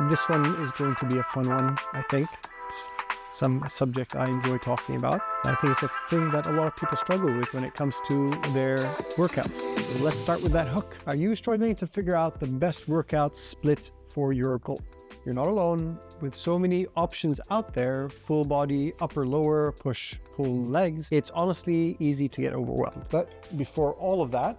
This one is going to be a fun one, I think. It's a subject I enjoy talking about. I think it's a thing that a lot of people struggle with when it comes to their workouts. So let's start with that hook. Are you struggling to figure out the best workout split for your goal? You're not alone. With so many options out there, full body, upper, lower, push, pull, legs, it's honestly easy to get overwhelmed. But before all of that,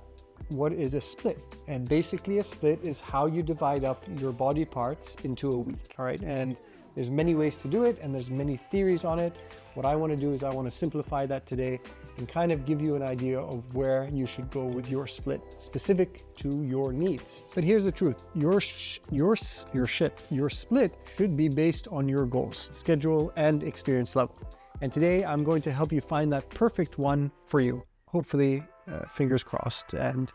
what is a split? And basically a split is how you divide up your body parts into a week, all right? And there's many ways to do it and there's many theories on it. What I want to do is I want to simplify that today and kind of give you an idea of where you should go with your split, specific to your needs. But here's the truth, your split should be based on your goals, schedule, and experience level. And today I'm going to help you find that perfect one for you. Hopefully, fingers crossed, and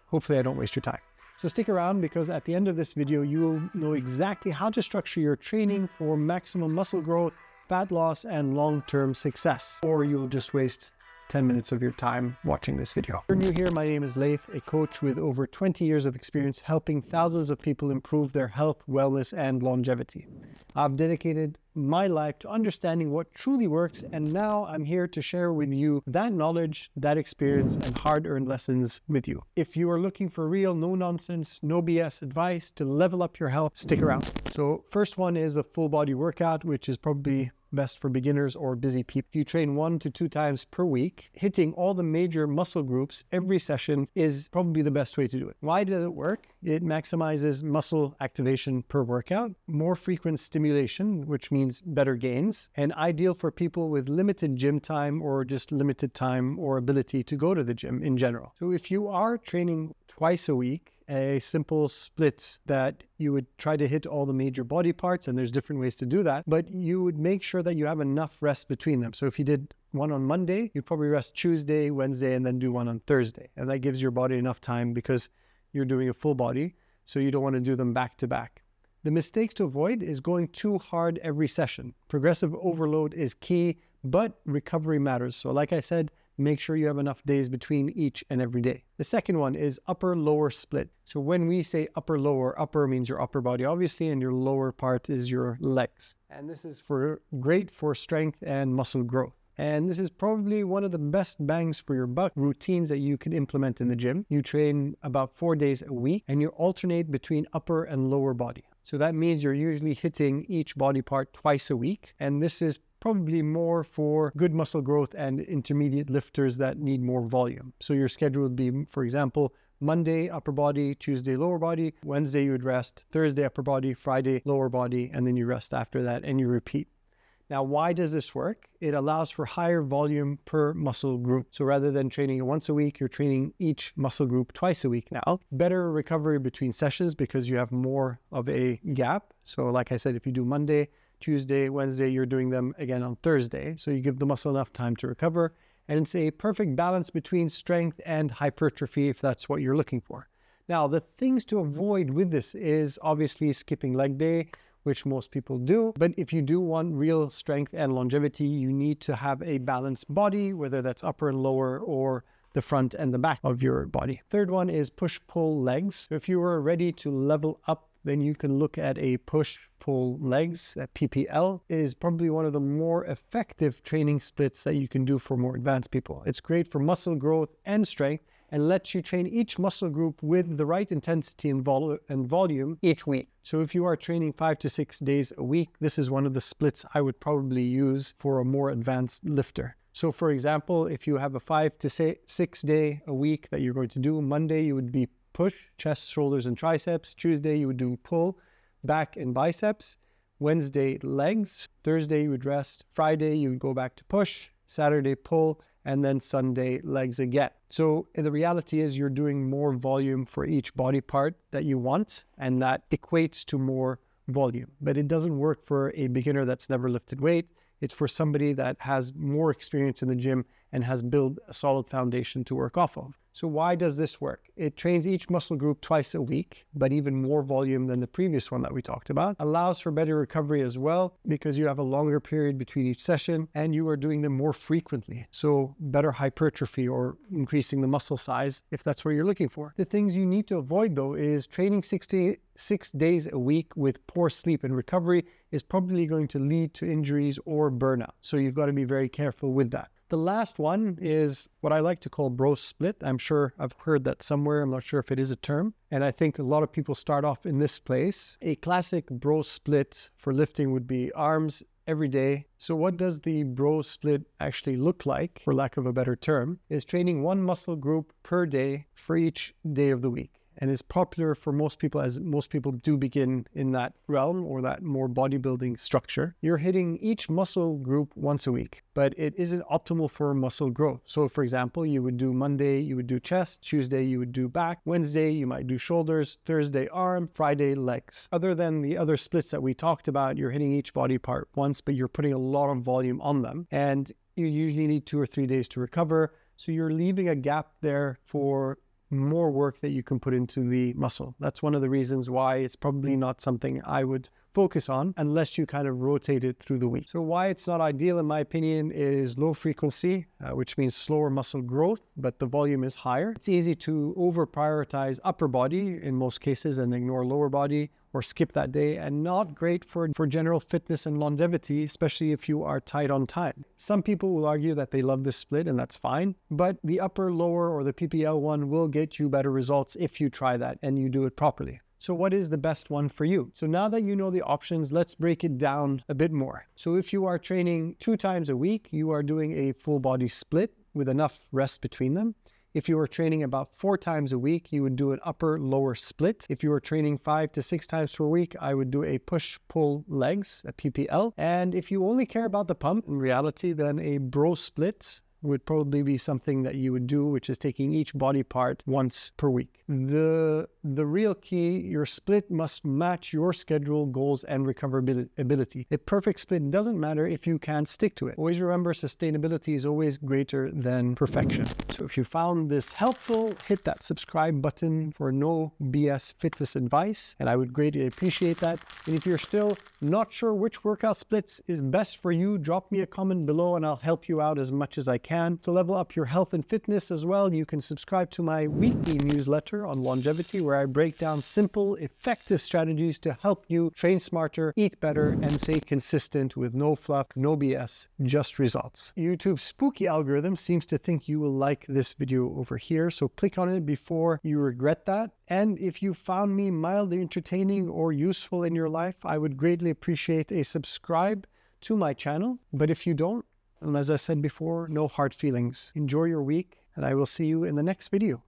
hopefully I don't waste your time. So stick around, because at the end of this video, you'll know exactly how to structure your training for maximum muscle growth, fat loss, and long-term success, or you'll just waste 10 minutes of your time watching this video. If you're new here, my name is Laith, a coach with over 20 years of experience helping thousands of people improve their health, wellness, and longevity. I've dedicated my life to understanding what truly works, and now I'm here to share with you that knowledge, that experience, and hard-earned lessons with you. If you are looking for real, no-nonsense, no BS advice to level up your health, stick around. So first one is a full body workout, which is probably best for beginners or busy people. You train 1 to 2 times per week. Hitting all the major muscle groups every session is probably the best way to do it. Why does it work? It maximizes muscle activation per workout, more frequent stimulation, which means better gains, and ideal for people with limited gym time or just limited time or ability to go to the gym in general. So if you are training twice a week, a simple split that you would try to hit all the major body parts, and there's different ways to do that, but you would make sure that you have enough rest between them. So if you did one on Monday, you'd probably rest Tuesday, Wednesday, and then do one on Thursday. And that gives your body enough time because you're doing a full body, so you don't want to do them back to back. The mistakes to avoid is going too hard every session. Progressive overload is key, but recovery matters. So like I said, make sure you have enough days between each and every day. The second one is upper-lower split. So when we say upper-lower, upper means your upper body, obviously, and your lower part is your legs. And this is great for strength and muscle growth. And this is probably one of the best bangs for your buck routines that you can implement in the gym. You train about 4 days a week and you alternate between upper and lower body. So that means you're usually hitting each body part twice a week. And this is probably more for good muscle growth and intermediate lifters that need more volume. So your schedule would be, for example, Monday, upper body, Tuesday, lower body, Wednesday you would rest, Thursday, upper body, Friday, lower body, and then you rest after that and you repeat. Now, why does this work? It allows for higher volume per muscle group. So rather than training once a week, you're training each muscle group twice a week now. Better recovery between sessions because you have more of a gap. So like I said, if you do Monday, Tuesday, Wednesday, you're doing them again on Thursday. So you give the muscle enough time to recover. And it's a perfect balance between strength and hypertrophy if that's what you're looking for. Now, the things to avoid with this is obviously skipping leg day, which most people do. But if you do want real strength and longevity, you need to have a balanced body, whether that's upper and lower or the front and the back of your body. Third one is push-pull legs. If you are ready to level up, then you can look at a push-pull legs, a PPL. It is probably one of the more effective training splits that you can do for more advanced people. It's great for muscle growth and strength, and lets you train each muscle group with the right intensity and volume each week. So if you are training 5 to 6 days a week, this is one of the splits I would probably use for a more advanced lifter. So for example, if you have a 5 to 6 day a week that you're going to do, Monday you would be push, chest, shoulders, and triceps. Tuesday you would do pull, back, and biceps. Wednesday, legs. Thursday you would rest. Friday you would go back to push. Saturday, pull, and then Sunday, legs again. So the reality is you're doing more volume for each body part that you want, and that equates to more volume. But it doesn't work for a beginner that's never lifted weight. It's for somebody that has more experience in the gym and has built a solid foundation to work off of. So why does this work? It trains each muscle group twice a week, but even more volume than the previous one that we talked about. Allows for better recovery as well, because you have a longer period between each session and you are doing them more frequently. So better hypertrophy or increasing the muscle size if that's what you're looking for. The things you need to avoid though is training 6 days a week with poor sleep and recovery is probably going to lead to injuries or burnout. So you've got to be very careful with that. The last one is what I like to call bro split. I'm sure I've heard that somewhere. I'm not sure if it is a term. And I think a lot of people start off in this place. A classic bro split for lifting would be arms every day. So what does the bro split actually look like, for lack of a better term, is training one muscle group per day for each day of the week. And is popular for most people, as most people do begin in that realm or that more bodybuilding structure. You're hitting each muscle group once a week, but it isn't optimal for muscle growth. So for example, you would do Monday, you would do chest, Tuesday, you would do back, Wednesday, you might do shoulders, Thursday, arm, Friday, legs. Other than the other splits that we talked about, you're hitting each body part once, but you're putting a lot of volume on them. And you usually need 2 or 3 days to recover. So you're leaving a gap there for more work that you can put into the muscle. That's one of the reasons why it's probably not something I would focus on unless you kind of rotate it through the week. So why it's not ideal, in my opinion, is low frequency, which means slower muscle growth, but the volume is higher. It's easy to over prioritize upper body in most cases and ignore lower body, or skip that day, and not great for general fitness and longevity, especially if you are tight on time. Some people will argue that they love this split, and that's fine, but the upper, lower, or the PPL one will get you better results if you try that and you do it properly. So what is the best one for you? So now that you know the options, let's break it down a bit more. So if you are training 2 times a week, you are doing a full body split with enough rest between them. If you were training about 4 times a week, you would do an upper-lower split. If you were training 5 to 6 times per week, I would do a push-pull legs, a PPL. And if you only care about the pump, in reality, then a bro split would probably be something that you would do, which is taking each body part once per week. The real key, your split must match your schedule, goals, and recoverability. A perfect split doesn't matter if you can't stick to it. Always remember, sustainability is always greater than perfection. So if you found this helpful, hit that subscribe button for no BS fitness advice, and I would greatly appreciate that. And if you're still not sure which workout splits is best for you, drop me a comment below and I'll help you out as much as I can. To level up your health and fitness as well, you can subscribe to my weekly newsletter on longevity, where I break down simple, effective strategies to help you train smarter, eat better, and stay consistent with no fluff, no BS, just results. YouTube's spooky algorithm seems to think you will like this video over here, so click on it before you regret that. And if you found me mildly entertaining or useful in your life, I would greatly appreciate a subscribe to my channel. But if you don't, and as I said before, no hard feelings. Enjoy your week, and I will see you in the next video.